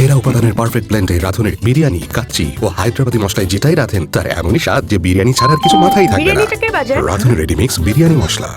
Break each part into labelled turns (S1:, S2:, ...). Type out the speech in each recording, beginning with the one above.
S1: সেরা উপাদানের পারফেক্ট ব্লেন্ডে রাঁধুনের বিরিয়ানি, কাচ্চি ও হায়দ্রাবাদি মশলায় যেটাই রাঁধেন তার এমনই স্বাদ যে বিরিয়ানি ছাড়ার কিছু মাথায় থাকবে না।
S2: বিরিয়ানিটাকে বাজার
S1: রাঁধুনি রেডিমিক্স বিরিয়ানি মশলা।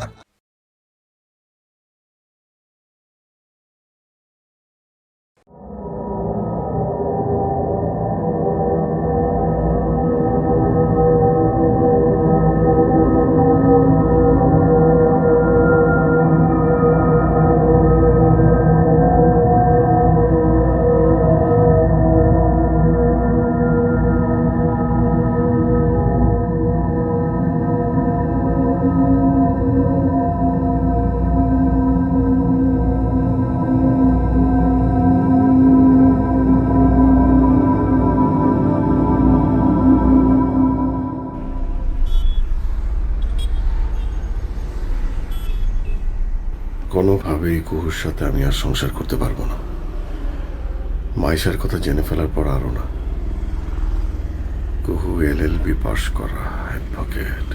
S3: কোনোভাবেই কুহুর সাথে আমি আর সংসার করতে পারবো না। মাইশার কথা জেনে ফেলার পর আরও না। কুহু এলএলবি পাশ করা অ্যাডভোকেট।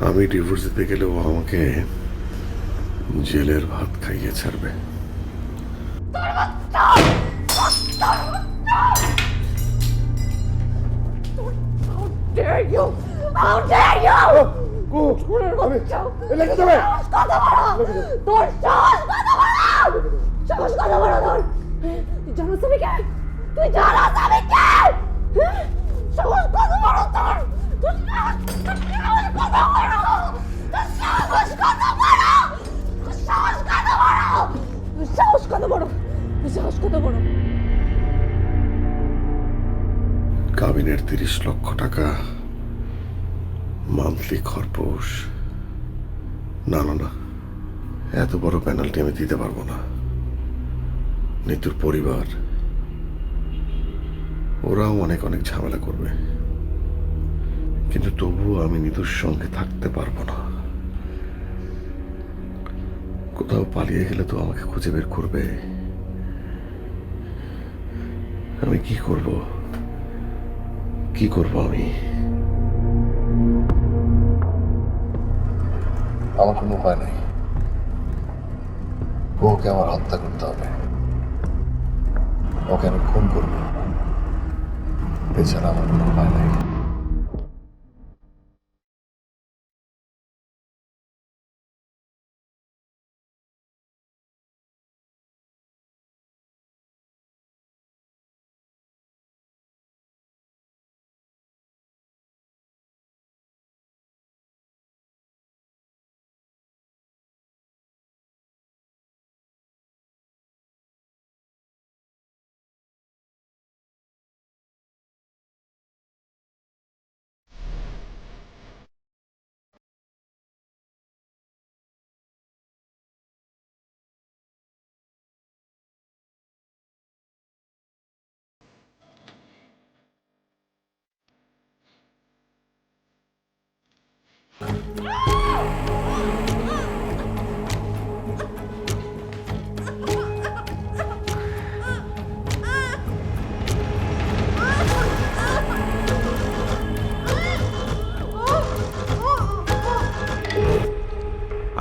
S3: আমি ডিভোর্স দিতে গেলে ও আমাকে জেলের ভাত খাইয়ে ছাড়বে।
S2: dare you? How dare you? তোর সাহস কত বড়! সাহস কত বড় তোর! তুই জানোস আমি কে? তুই জানোস আমি কে? সাহস কত বড় তোর! তোর সাহস কত বড়! তোর সাহস কত বড়! তোর সাহস কত বড়! তোর সাহস কত বড়! তোর সাহস কত বড়!
S3: কাবিনের 30 লক্ষ টাকা, মান্থলি খরপোশ। না না না, এত বড় পেনাল্টি আমি দিতে পারবো না। নিতুর পরিবার, ওরাও অনেক অনেক ঝামেলা করবে, কিন্তু তবুও আমি নিতুর সঙ্গে থাকতে পারবো না। কোথাও পালিয়ে গেলে তো আমাকে খুঁজে বের করবে। আমি কি করব? কি করব আমি? আমার কোনো উপায় নাই। ওকে আমার হত্যা করতে হবে, ওকে আমি খুন করবো, এছাড়া আমার কোনো উপায় নাই।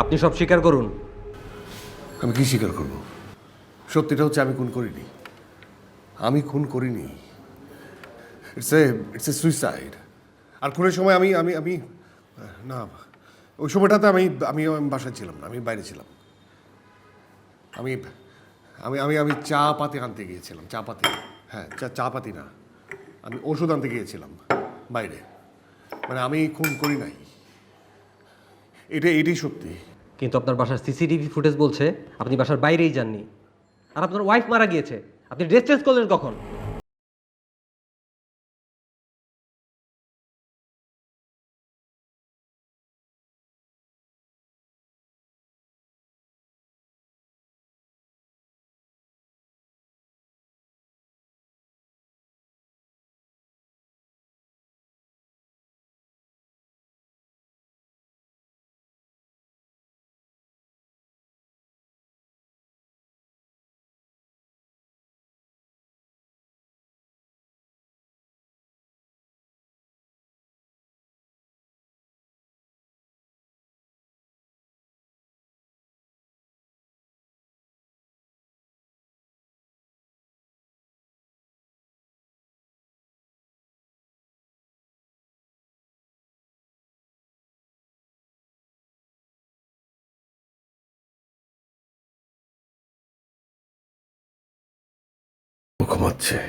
S4: আপনি সব স্বীকার করুন।
S3: আমি কি স্বীকার করব? সত্যিটা হচ্ছে আমি খুন করিনি। আমি খুন করিনি। It's a suicide. আর খুনের সময় আমি আমি আমি না, ওই সময়টাতে আমি আমি বাসায় ছিলাম না, আমি বাইরে ছিলাম। আমি আমি আমি আমি চা পাতি আনতে গিয়েছিলাম। চা পাতি, হ্যাঁ, চা পাতি না, আমি ওষুধ আনতে গিয়েছিলাম বাইরে। মানে আমি খুন করি নাই, এটাই সত্যি।
S4: কিন্তু আপনার বাসার সিসিটিভি ফুটেজ বলছে আপনি বাসার বাইরেই যাননি, আর আপনার ওয়াইফ মারা গিয়েছে। আপনি ড্রেস চেঞ্জ করলেন কখন?
S3: ও ঘুমাচ্ছে,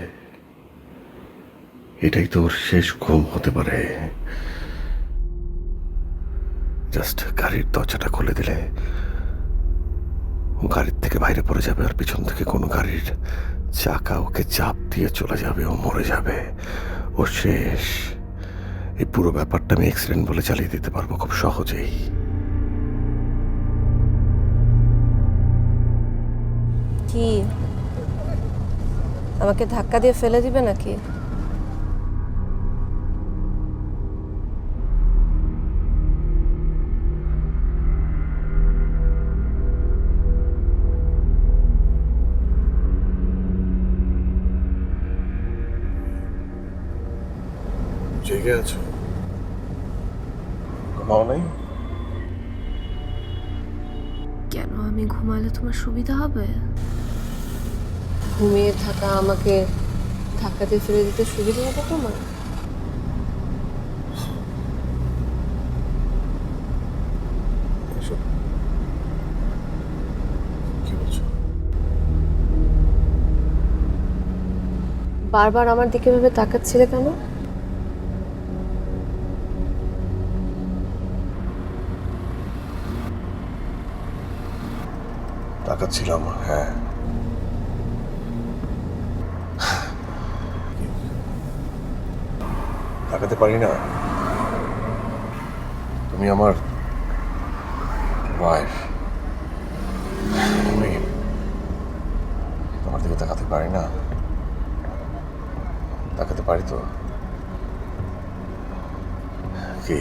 S3: এটাই তোর শেষ ঘুম হতে পারে। জাস্ট গাড়ির দরজাটা খুলে দিলে ও গাড়ির থেকে বাইরে পড়ে যাবে, আর পিছন থেকে কোনো গাড়ির চাকা ওকে চাপ দিয়ে চলে যাবে, ও মরে যাবে, ও শেষ। এই পুরো ব্যাপারটা আমি অ্যাক্সিডেন্ট বলে চালিয়ে দিতে পারবো খুব সহজেই।
S2: কি আমাকে ধাক্কা দিয়ে ফেলে দিবে নাকি?
S3: জেগে আছো? ঘুমাও নাই?
S2: কেন আমি ঘুমালে তোমার সুবিধা হবে? ঘুমিয়ে থাকা আমাকে ধাক্কা দিয়ে ফেলে দিতে সুবিধা হবে তোমার?
S3: এসব কি বলছো?
S2: বারবার আমার দিকে ভেবে তাকাচ্ছিলে কেন?
S3: তাকাচ্ছিলাম, হ্যাঁ। তাকাতে পারি না? তুমি আমার ওয়াইফ, আমি তোমার দিকে তাকাতে পারি না? তাকাতে পারি তো? কি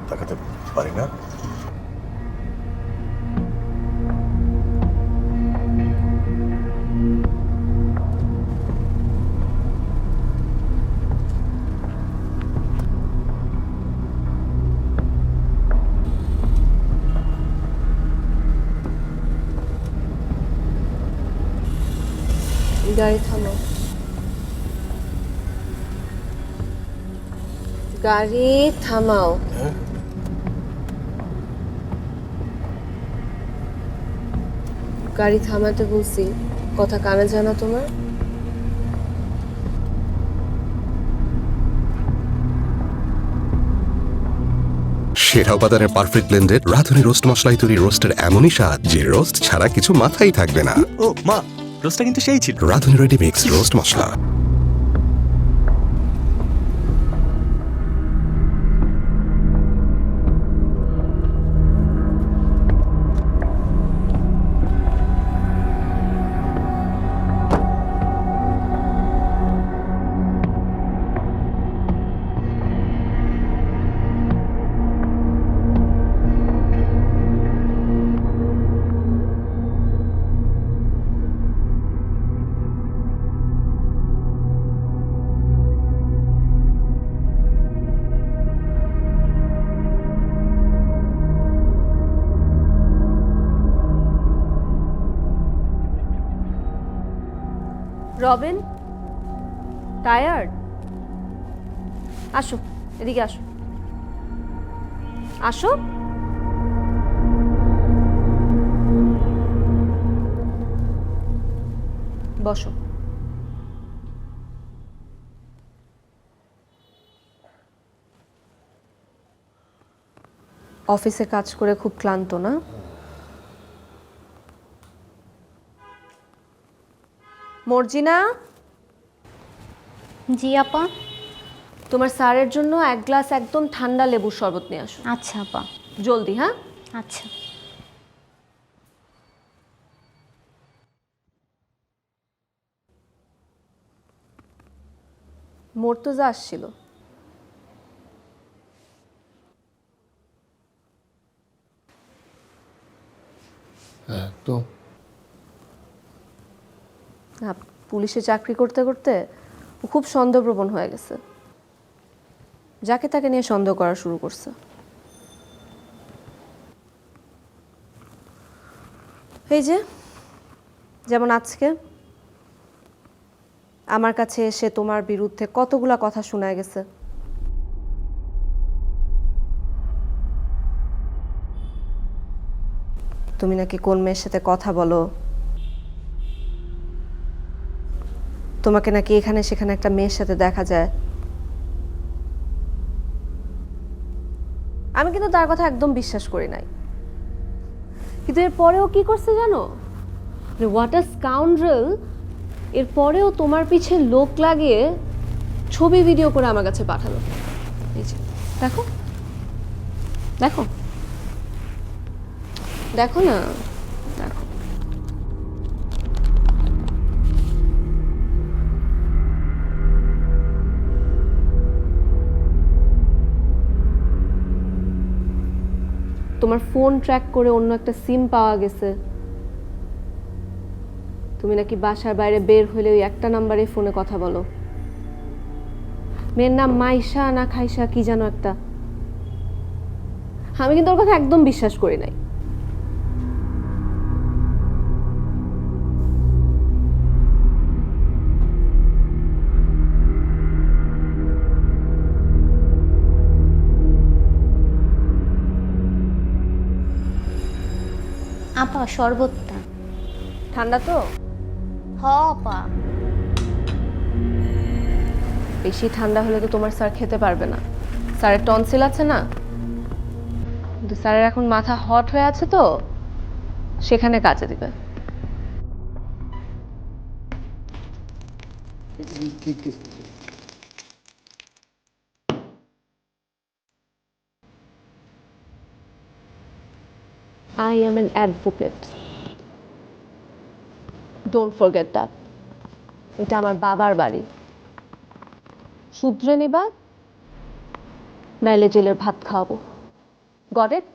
S3: তাকাতে পারি না?
S2: গাড়ি থামাও। গাড়ি থামাও। গাড়ি থামাতে বলছি, কথা কানে যায় না তোমার?
S1: সেরা উপাদানের পারফেক্ট ব্লেন্ডেড রাঁধুনি রোস্ট মশলায় তৈরি রোস্টের এমনই স্বাদ যে রোস্ট ছাড়া কিছু মাথায় থাকবে না।
S5: ও মা, রোস্টটা কিন্তু সেই ছিল।
S1: রাঁধুনি রেডি মিক্স রোস্ট মশলা।
S2: রবিন, টায়ার্ড? আসো, এদিকে আসো। আসো। বসো। অফিসে কাজ করে খুব ক্লান্ত না? মর্জিনা,
S6: জি আপা।
S2: তোমার স্যারের জন্য এক গ্লাস একদম ঠান্ডা লেবুর শরবত নিয়ে আসো।
S6: আচ্ছা আপা।
S2: জলদি, হ্যাঁ?
S6: আচ্ছা।
S2: মর্তুজা আসছিল।
S3: হ্যাঁ তো
S2: পুলিশে চাকরি করতে করতে ও খুব সন্দেহপ্রবণ হয়ে গেছে। যাকে তাকে নিয়ে সন্দেহ করা শুরু করছে। এই যে যেমন আজকে আমার কাছে এসে তোমার বিরুদ্ধে কতগুলা কথা শোনায় গেছে। তুমি নাকি কোন মেয়ের সাথে কথা বলো, তোমাকে নাকি এখানে সেখানে একটা মেয়ের সাথে দেখা যায়। আমি কিন্তু তার কথা একদম বিশ্বাস করি নাই, কিন্তু এর পরেও কি করছে জানো? What a scoundrel! এর পরেও তোমার পিছে লোক লাগিয়ে ছবি ভিডিও করে আমার কাছে পাঠালো। এই যে দেখো দেখো দেখো না, দেখো। তোমার ফোন ট্র্যাক করে অন্য একটা সিম পাওয়া গেছে। তুমি নাকি বাসার বাইরে বের হলে ওই একটা নাম্বারে ফোনে কথা বলো। মেয়ের নাম মাইশা না খাইশা কি যেন একটা। আমি কিন্তু ওর কথা একদম বিশ্বাস করি নাই।
S6: আপা শরবতটা।
S2: ঠান্ডা তো,
S6: হ আপা।
S2: বেশি ঠান্ডা হলে তো তোমার স্যার খেতে পারবে না। স্যারের টনসিল আছে না, কিন্তু স্যারের এখন মাথা হট হয়ে আছে তো, সেখানে কাজে দিবে। I am an advocate. Don't forget that. এটা আমার বাবার বাড়ি। শুধরে নিবা, নাইলে জেলের ভাত খাওয়াবো। Got it?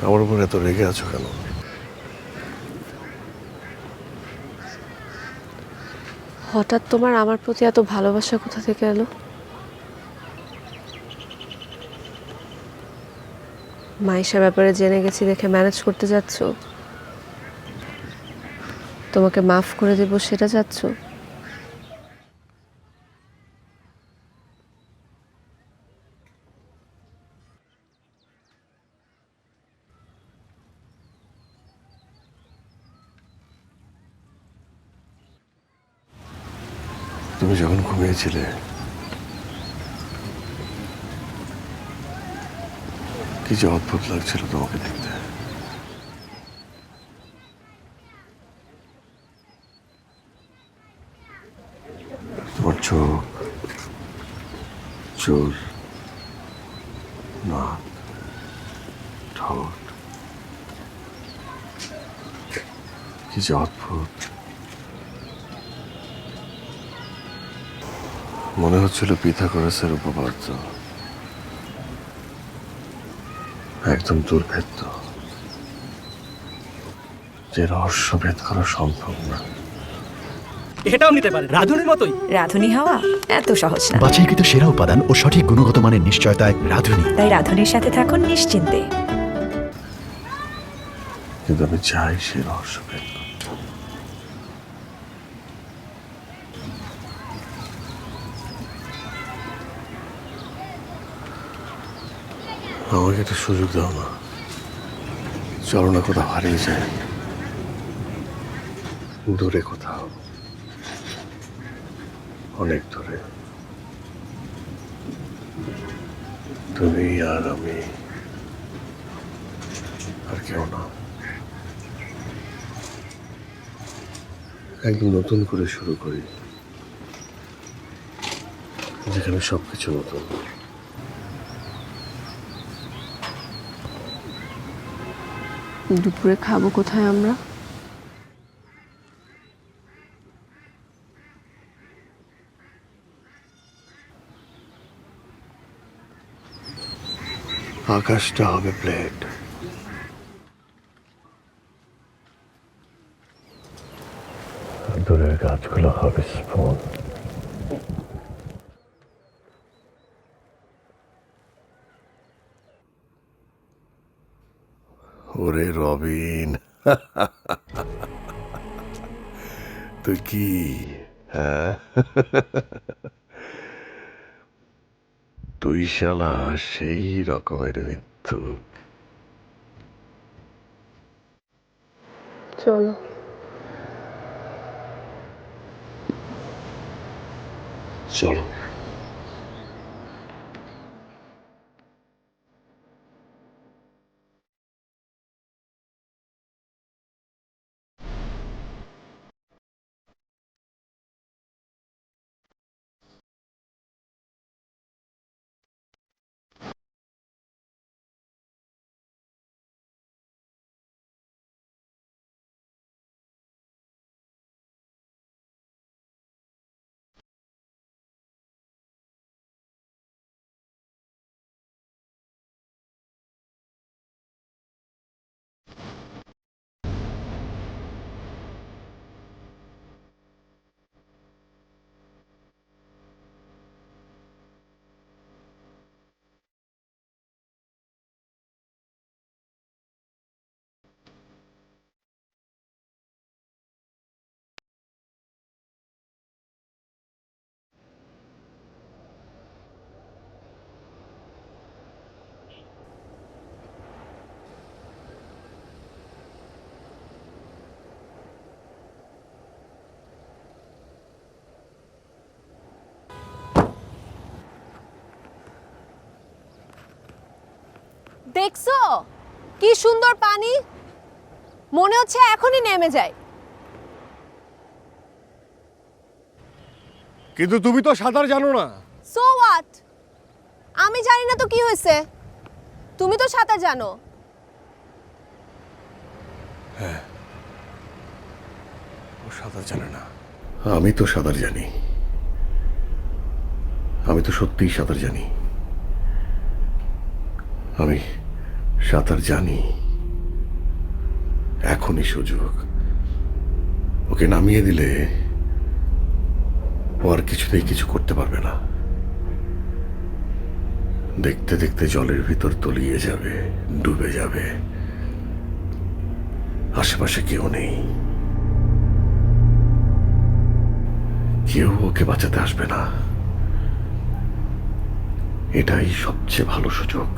S3: আমার উপর এত রেগে আছো কেন?
S2: হঠাৎ তোমার আমার প্রতি এত ভালোবাসা কোথা থেকে এলো? মাইশার ব্যাপারে জেনে গেছি দেখে ম্যানেজ করতে যাচ্ছ? তোমাকে মাফ করে দেব সেটা যাচ্ছ?
S3: তুমি যখন ঘুমিয়েছিলে কি যে অদ্ভুত লাগছিল তোমাকে দেখতে। তোমার চোখ, চুল, নাক, ঠোঁট কি যে অদ্ভুত। মনে হচ্ছিল পিথাগোরাসের উপপাদ্য একদম দুর্ভেদ্য, যে রহস্য ভেদ করা সম্ভব না।
S5: এটাও নিতে পারেন রাধুনির মতোই।
S7: রাঁধুনি হওয়া এত সহজ না।
S8: বাছাইকৃত সেরা উপাদান ও সঠিক গুণগত মানের নিশ্চয়তায় রাঁধুনি।
S7: তাই রাঁধুনির সাথে থাকুন নিশ্চিন্তে।
S3: কিন্তু আমি চাই সেই রহস্য ভেদ করতে। আমাকে একটা সুযোগ দাও না, চলো না কোথাও হারিয়ে যায়, দূরে কোথাও, অনেক দূরে, তুমি আর আমি আর কেউ না। একদম নতুন করে শুরু করি, যেখানে সবকিছু নতুন।
S2: দুপুরে খাবো কোথায় আমরা?
S3: আকাশটা হবে প্লেট, দূরের গাছগুলো হবে স্পুন। ওরে রবিন, তুই কি হ্যাঁ? তুই শালা সেই রকমের মৃত্যু।
S2: চলো।
S3: চলো।
S2: দেখছো কি সুন্দর পানি, মনে হচ্ছে এখনই নেমে যায়।
S3: কিন্তু তুমি তো সাঁতার জানো না।
S2: সো হোয়াট, আমি জানি না তো কি হয়েছে, তুমি তো সাঁতার জানো।
S3: ও সাঁতার জানে না, আমি তো সাঁতার জানি। আমি তো সত্যিই সাঁতার জানি। আমি সাঁতার জানি। এখনই সুযোগ। ওকে নামিয়ে দিলে ও আর কিছুতেই কিছু করতে পারবে না। দেখতে দেখতে জলের ভিতর তলিয়ে যাবে, ডুবে যাবে। আশেপাশে কেউ নেই, কেউ ওকে বাঁচাতে আসবে না। এটাই সবচেয়ে ভালো সুযোগ।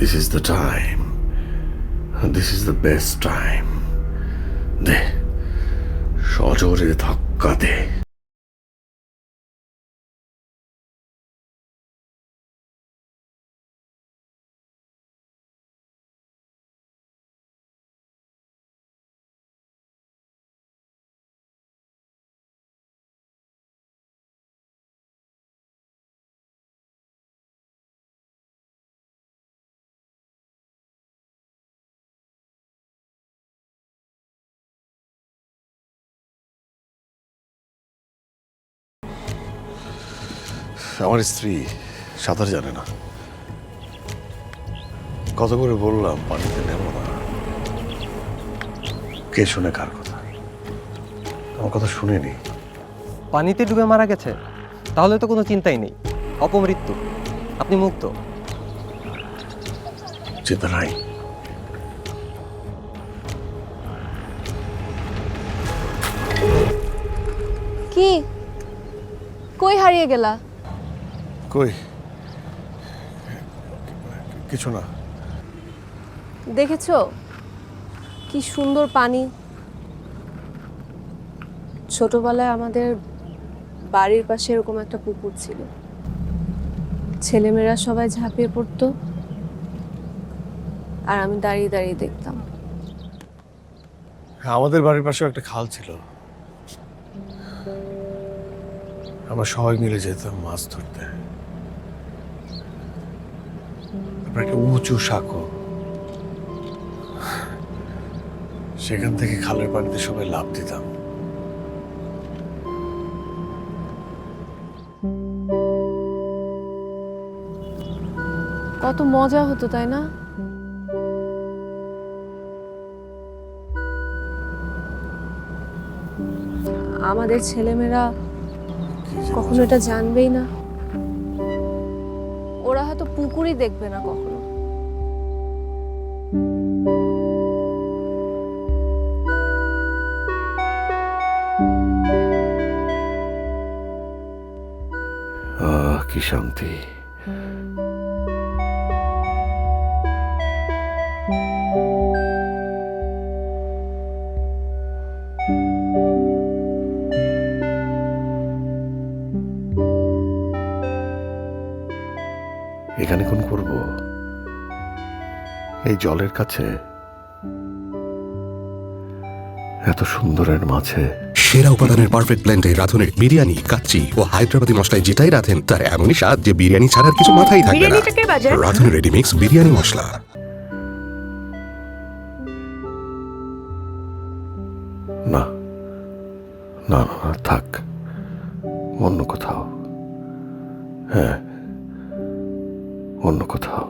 S3: This is the time. This is the best time. দে, সজোরে ধাক্কা দে। আমার স্ত্রী সাঁতার জানে না। কত করে বললাম পানিতে নেব না। কে শুনে কার কথা? আমার কথা শুনেনি।
S4: পানিতে ডুবে মারা গেছে, তাহলে তো কোনো চিন্তাই নেই, অপমৃত্যু, আপনি মুক্ত।
S3: চিন্তা নাই।
S2: কি, কই হারিয়ে গেলা?
S3: কই কিছু না।
S2: দেখেছো কি সুন্দর পানি। ছোটবেলায় আমাদের বাড়ির পাশে এরকম একটা পুকুর ছিল, ছেলেমেয়েরা সবাই ঝাঁপিয়ে পড়তো আর আমি দাঁড়িয়ে দাঁড়িয়ে দেখতাম।
S3: আমাদের বাড়ির পাশেও একটা খাল ছিল, আমরা সবাই মিলে যেতাম মাছ ধরতে। তারপর একটা উঁচু সাঁকো, সেখান থেকে খালের পানিতে সবাই লাফ দিতাম।
S2: কত মজা হতো তাই না? আমাদের ছেলেমেয়েরা কখনো এটা জানবেই না, ওরা হয়তো পুকুরই দেখবে না কখনো।
S3: কি শান্তি। এখানে কোন করব? এই জলের কাছে এত সুন্দরের মাঝে
S1: সেরা উপাদানের পারফেক্ট ব্লেন্ডে রাঁধুনের বিরিয়ানি, কাচ্চি ও হায়দ্রাবাদি মশলায় যেটাই রাঁধেন তার এমনই স্বাদ যে বিরিয়ানি ছাড়ার কিছু মাথায় থাকবে না।
S7: বিরিয়ানিটাকে বাজার
S1: রাঁধুন রেডিমিক্স বিরিয়ানি মশলা।
S3: না না না, থাক, অন্য কোথাও। হ্যাঁ, অন্য কোথাও।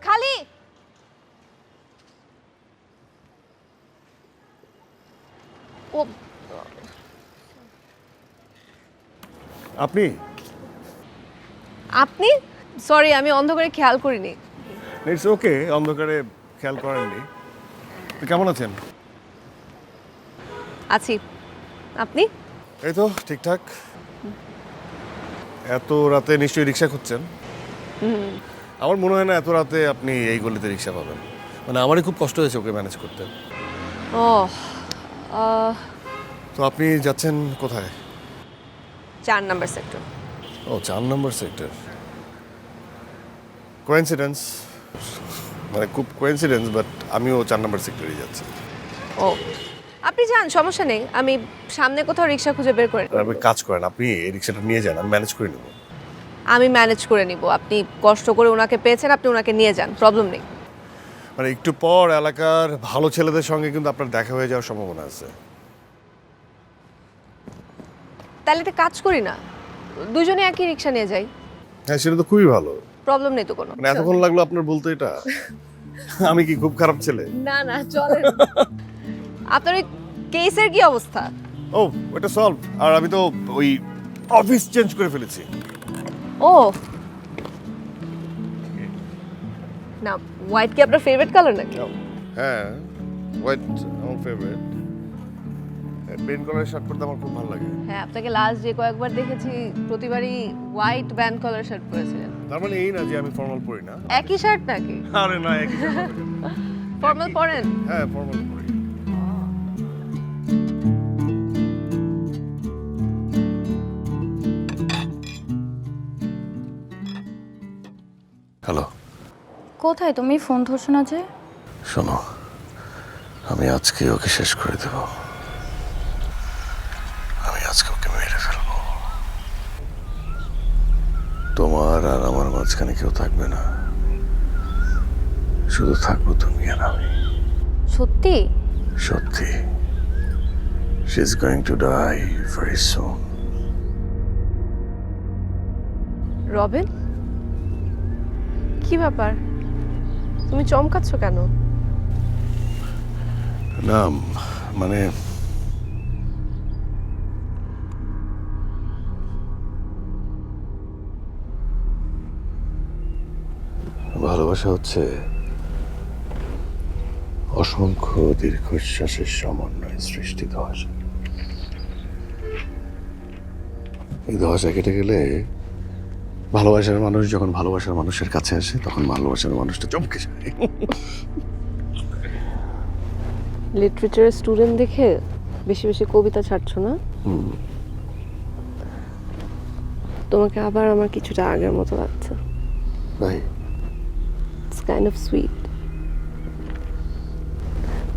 S2: খালি ও
S3: আপনি
S2: আপনি সরি, আমি অন্ধকারে খেয়াল করিনি।
S3: ইটস ওকে, অন্ধকারে খেয়াল করেননি। তো কেমন আছেন?
S2: আছি, আপনি?
S3: এই তো ঠিকঠাক। এত রাতে নিশ্চয়ই রিক্সা খুঁজছেন? আমার মনে হয় না এত রাতে আপনি এই গলিতে রিক্সা পাবেন। মানে আমারই খুব কষ্ট হয়েছে ওকে ম্যানেজ করতে।
S2: ও
S3: তো আপনি যাচ্ছেন কোথায়?
S2: 4 নাম্বার সেক্টর।
S3: ও, 4 নম্বর সেক্টর। কোইন্সিডেন্স, মানে খুব কোইন্সিডেন্স, বাট আমিও 4 নম্বর সেক্টরে যাচ্ছি।
S2: ও আপনি যান, সমস্যা নেই, আমি সামনে কোথাও রিক্সা খুঁজে বের করে
S3: আর আপনি কাজ করেন, আপনি এই রিক্সাটা নিয়ে যান, আমি ম্যানেজ করে নেব।
S2: আমি ম্যানেজ করে নিব। আপনি কষ্ট করে ওনাকে পেয়েছেন, আপনি ওনাকে নিয়ে যান, প্রবলেম নেই।
S3: মানে একটু পর এলাকার ভালো ছেলেদের সঙ্গে কিন্তু আপনার দেখা হয়ে যাওয়ার সম্ভাবনা আছে।
S2: তাহলে একটা কাজ করি না, দুজনে একই রিক্সা নিয়ে যাই।
S3: হ্যাঁ, সেটা তো খুবই ভালো।
S2: প্রবলেম নেই তো কোনো।
S3: মানে এতক্ষণ লাগলো আপনার বলতে এটা? আমি কি খুব খারাপ ছেলে?
S2: না না, চলে। আপনার ওই কেসের কি অবস্থা?
S3: ও, ওটা সলভ। আর আমি তো ওই অফিস চেঞ্জ করে ফেলেছি।
S2: ও না, হোয়াইট কি আপনার ফেভারিট কালার নাকি?
S3: হ্যাঁ, হোয়াইট আমার ফেভারিট। পেন কালারের শার্ট পরতে আমার খুব ভালো লাগে।
S2: হ্যাঁ, আপনাকে লাস্ট যে কয়েকবার দেখেছি প্রতিবারই হোয়াইট ব্যান্ড কালার শার্ট পরেছিলেন।
S3: তার মানে এই না যে আমি ফর্মাল পরি না।
S2: একই শার্ট নাকি?
S3: আরে না, একই শার্ট।
S2: ফর্মাল পরেন?
S3: হ্যাঁ, ফর্মাল পরি। হ্যালো,
S6: কোথায় তুমি? ফোন ধরছো না যে?
S3: শোনো, আমি আজকে ওকে শেষ করে দেব। আমি আজকে ওকে মেরে ফেলবো। তোমার আর আমার মাঝখানে কেউ থাকবে না, শুধু থাকবো তুমি আর আমি।
S6: সত্যি?
S3: সত্যি। She is going to die very soon.
S2: Robin, কি ব্যাপার? তুমি চমকাচ্ছ কেন?
S3: না, মানে ভালোবাসা হচ্ছে
S9: অসংখ্য দীর্ঘশ্বাসের সমন্বয়ে সৃষ্টি ধসা। এই ধসা কেটে গেলে ভালোবাসার মানুষ যখন ভালোবাসার মানুষের কাছে আসে তখন ভালোবাসার মানুষটা চমকে যায়।
S2: লিটারেচারের স্টুডেন্ট দেখে বেশি বেশি কবিতা ছাড়ছো না? তোমাকে আবার আমার কিছুটা আগের মতো লাগছে।
S9: ভাই
S2: ইটস কাইন্ড অফ সুইট।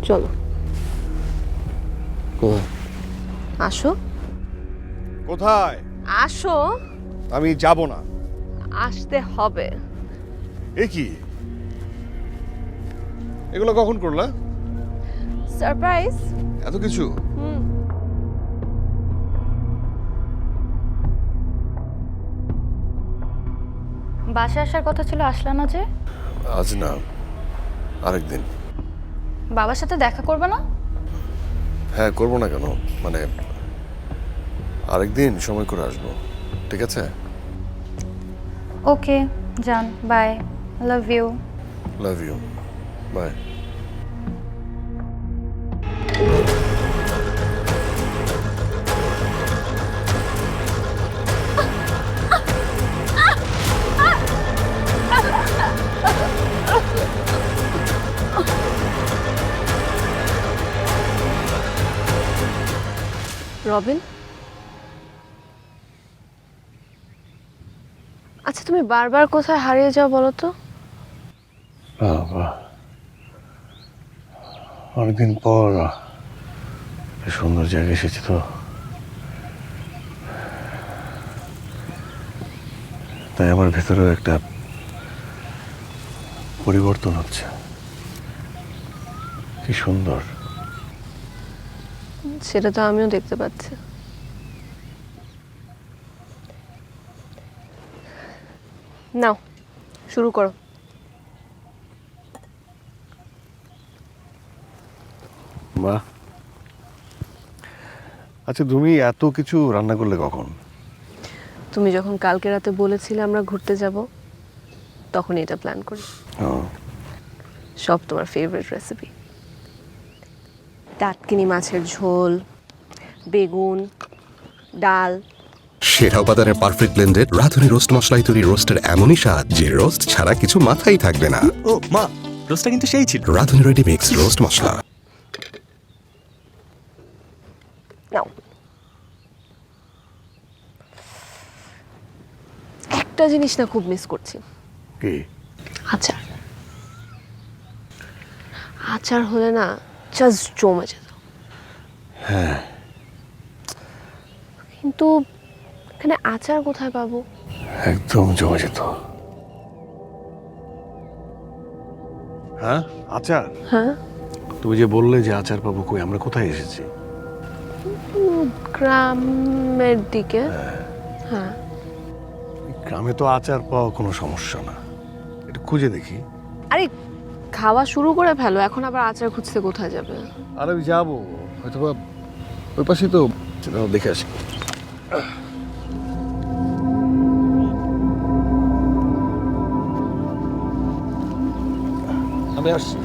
S2: চলো আসো।
S3: কোথায়?
S2: আসো।
S3: আমি যাব না।
S2: আসতে হবে।
S3: এ কি এগুলো কখন করলা?
S2: সারপ্রাইজ।
S3: এত কিছু?
S6: বাসায় আসার কথা ছিল, আসলা না যে?
S9: আজ না, আরেকদিন।
S6: বাবার সাথে দেখা করবে না?
S9: হ্যাঁ, করবো না কেন, মানে আরেকদিন সময় করে আসবো, ঠিক আছে?
S6: ওকে, যান, bye, love you.
S9: Love you, bye.
S2: Robin, আচ্ছা তুমি বারবার কোথায় হারিয়ে যাও বলো তো?
S9: অনেকদিন পর সুন্দর জায়গায় এসেছি তো, তাই আমার ভেতরেও একটা পরিবর্তন হচ্ছে। কি সুন্দর।
S2: সেটা তো আমিও দেখতে পাচ্ছি। নাও শুরু করো।
S9: বাহ, আচ্ছা তুমি এত কিছু রান্না করলে কখন?
S2: তুমি যখন কালকে রাতে বলেছিলে আমরা ঘুরতে যাব, তখন এটা প্ল্যান করি। সব তোমার ফেভারিট রেসিপি। টাটকিনি মাছের ঝোল, বেগুন, ডাল।
S1: সেরা উপাদানের পারফেক্ট ব্লেন্ডেড রাঁধুনি রোস্ট মশলাই তৈরি রোস্টের এমনই স্বাদ যে রোস্ট ছাড়া কিছু মাথায় থাকবে না।
S5: ও মা, রোস্টটা কিন্তু সেই ছিল।
S1: রাঁধুনি রেডি মিক্স রোস্ট মশলা।
S2: নাও, একটা জিনিস না খুব মিস করছি।
S9: কি?
S2: আচার। আচার হলে না জাস্ট জমে যেত।
S9: হ্যাঁ,
S2: কিন্তু এখানে আচার কোথায় পাবো?
S9: একদম জমে যেত। হ্যাঁ, আচার?
S2: হ্যাঁ,
S9: তুমি যে বললে যে আচার পাবো, কই আমরা কোথায় এসেছি?
S2: গ্রামের দিকে। হ্যাঁ,
S9: গ্রামে তো আচার পাওয়া কোনো সমস্যা না, একটু খুঁজে দেখি।
S2: আরে খাওয়া শুরু করে ফেলো, এখন আবার আচার খুঁজতে কোথায় যাবে?
S9: আর আমি যাবো, হয়তো বা ওই পাশেই তো, দেখে আসি। আমি আসছি।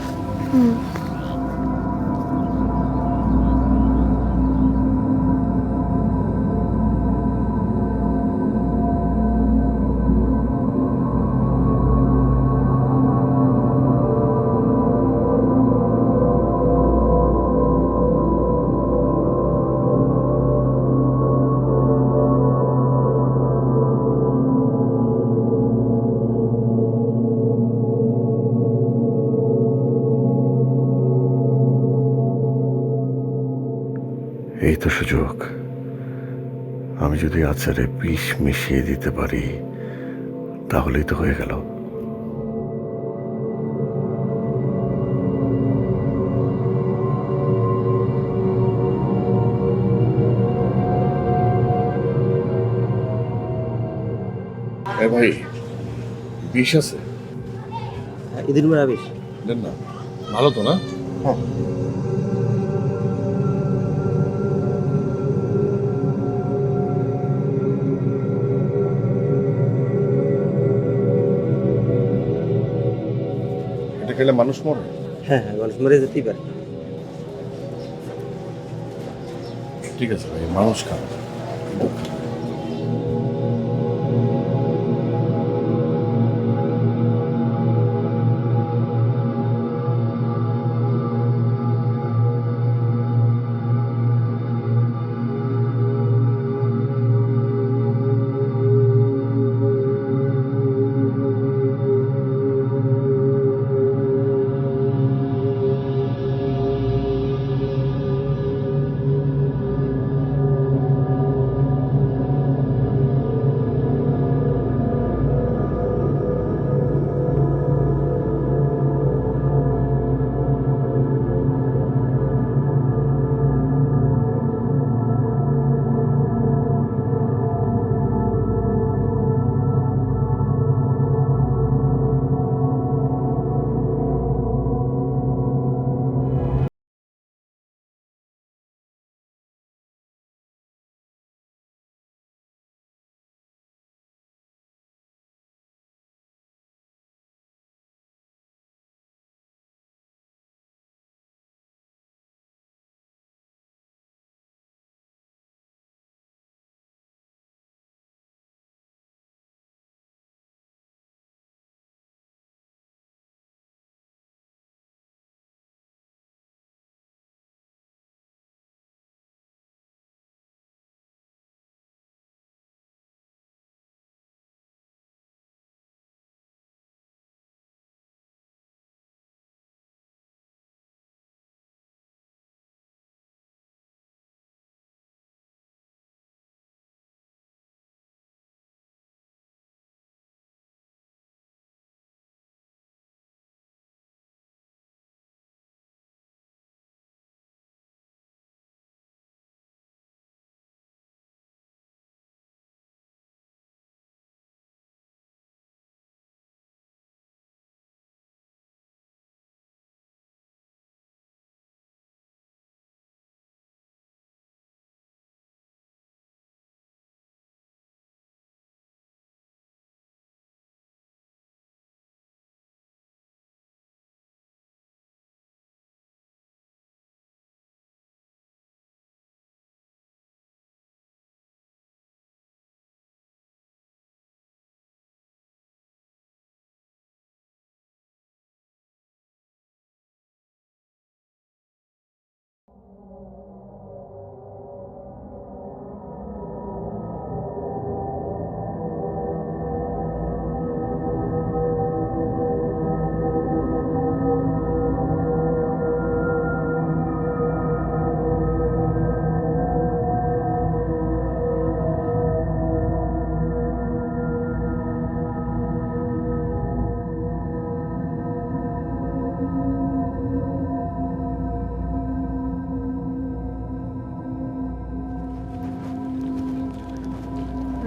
S9: এই তো সুযোগ। আমি যদি আচারে বিষ মিশিয়ে দিতে পারি তাহলেই তো হয়ে গেল। ভাই, বিষ আছে?
S4: ঈদের মেরা বেশ।
S9: দেন না, ভালো তো না? হ্যাঁ। এটা খেলে মানুষ মরে?
S4: হ্যাঁ হ্যাঁ, মানুষ মরে যেতেই পারে।
S9: ঠিক আছে ভাই, মানুষ খারাপ।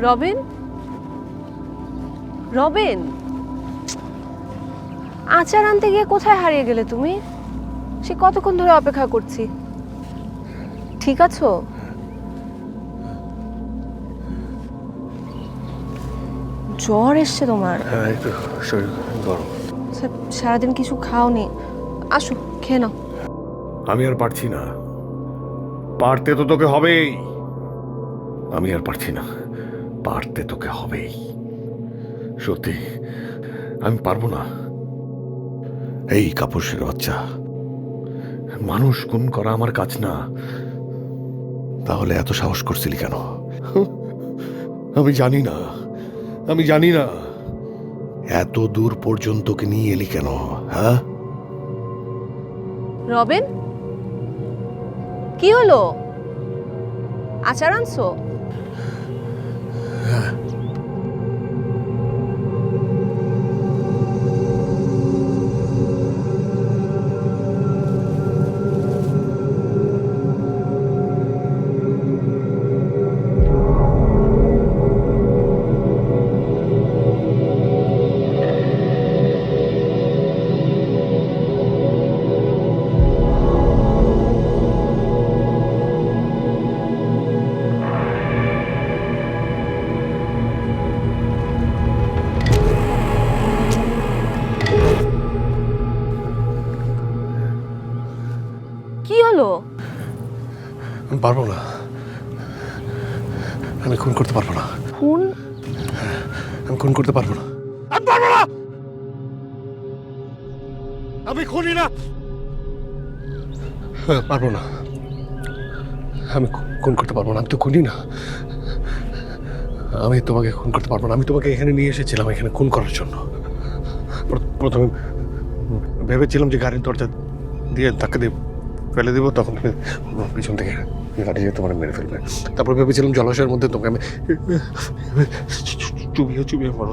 S2: রবিন, রবিন, আচার আনতে গিয়ে কোথায় হারিয়ে গেলে তুমি? সে কতক্ষণ ধরে অপেক্ষা করছি। ঠিক আছো? জ্বর এসছে তোমার?
S9: হ্যাঁ, একটু শরীর গরম।
S2: সারাদিন কিছু খাওনি, আসো খেয়ে নাও।
S9: আমি আর পারছি না, পারতে তো তোকে হবেই। আমি আর পারছি না, পারতে তোকে হবেই। সত্যি আমি পারবো না। এই কাপুরুষের বাচ্চা, মানুষ খুন করা আমার কাজ না। তাহলে এত সাহস করছিলি কেন? আমি জানি না, আমি জানি না। এত দূর পর্যন্ত কে নিয়ে এলি কেন? হ্যাঁ
S2: রবিন, কি হলো? আচার আনছো?
S3: পারবো না, আমি খুন করতে পারবো না।
S2: খুন?
S3: আমি খুন করতে পারবো না, আমি পারবো না, আমি খুনি না, পারবো না, আমি খুন করতে পারবো না, আমি তো খুনি না। আমি তোমাকে খুন করতে পারবো না। আমি তোমাকে এখানে নিয়ে এসেছিলাম এখানে খুন করার জন্য। প্রথমে ভেবেছিলাম যে গাড়ির দরজা দিয়ে ধাক্কা দিয়ে ফেলে দেবো, তখন তুমি পিছন থেকে গাড়ি দিয়ে তোমার মেরে ফেলবে। তারপর ভেবেছিলাম জলাশয়ের মধ্যে তোমাকে আমি চুবিয়ে মারো।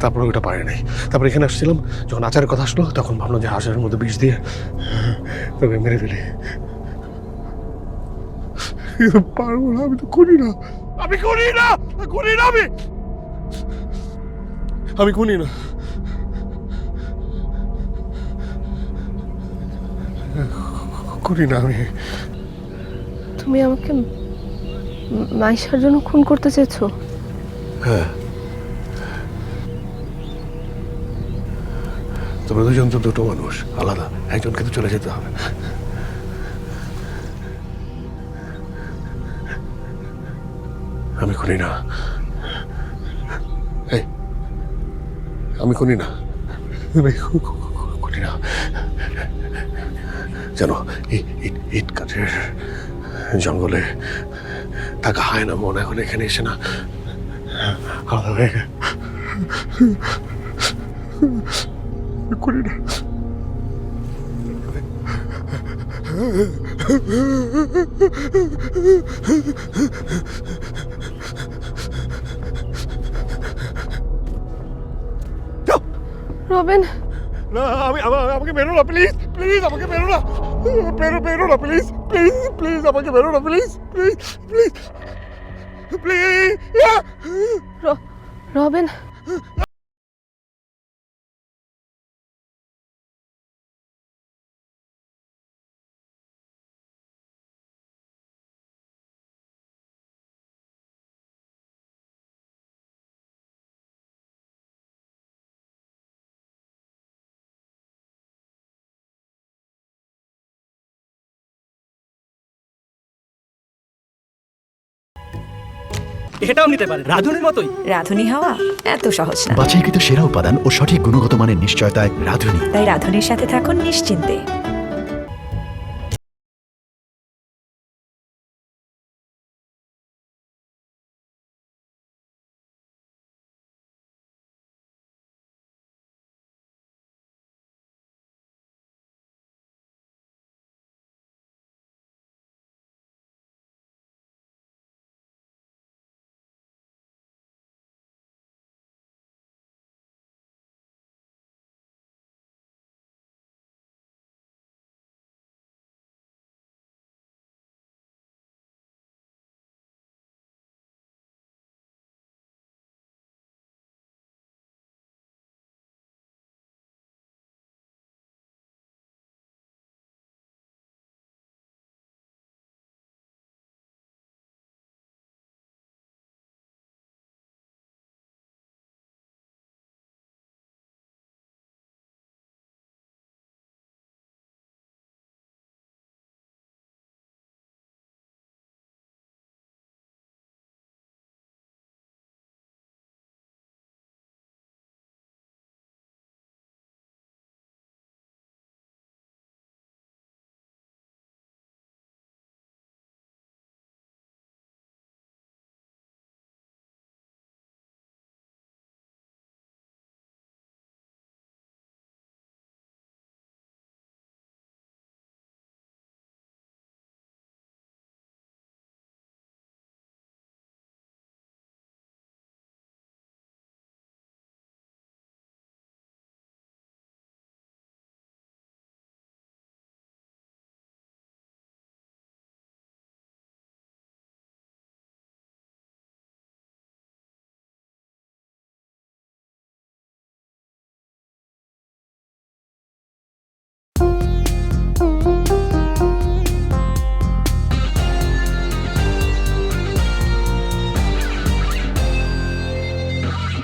S3: তারপরে ওটা পারে নাই। তারপর এখানে আসছিলাম, যখন আচারের কথা আসলো তখন ভাবলাম যে হাঁসের মধ্যে বিষ দিয়ে তোকে মেরে ফেলি। পারবো না, আমি তো করি না, আমি করি না, আমি করি না। আমি
S2: তুমি আমাকে মাইশার জন্য খুন করতে চেয়েছো?
S3: হ্যাঁ, তোমরা দুজন তো দুটো মানুষ, আলাদা, একজনকে তো চলে যেতে হবে। আমি করি না, আমি করি না, জানো ইট কাঠের জঙ্গলে থাকা হয় না মন, এখন এখানে এসে না আলাদা হয়ে করি না।
S2: রবিন,
S3: না, আমাকে বেরো না, প্লিজ, আমাকে বেরো না, বেরো না, প্লিজ, আমাকে বেরো না, প্লিজ।
S2: রবিন,
S5: এটাও নিতে পারে রাধুনির মতোই।
S7: রাঁধুনি হওয়া এত সহজ না।
S8: বাছাইকৃত সেরা উপাদান ও সঠিক গুণগত মানের নিশ্চয়তায় রাঁধুনি।
S7: তাই রাঁধুনির সাথে থাকুন নিশ্চিন্তে।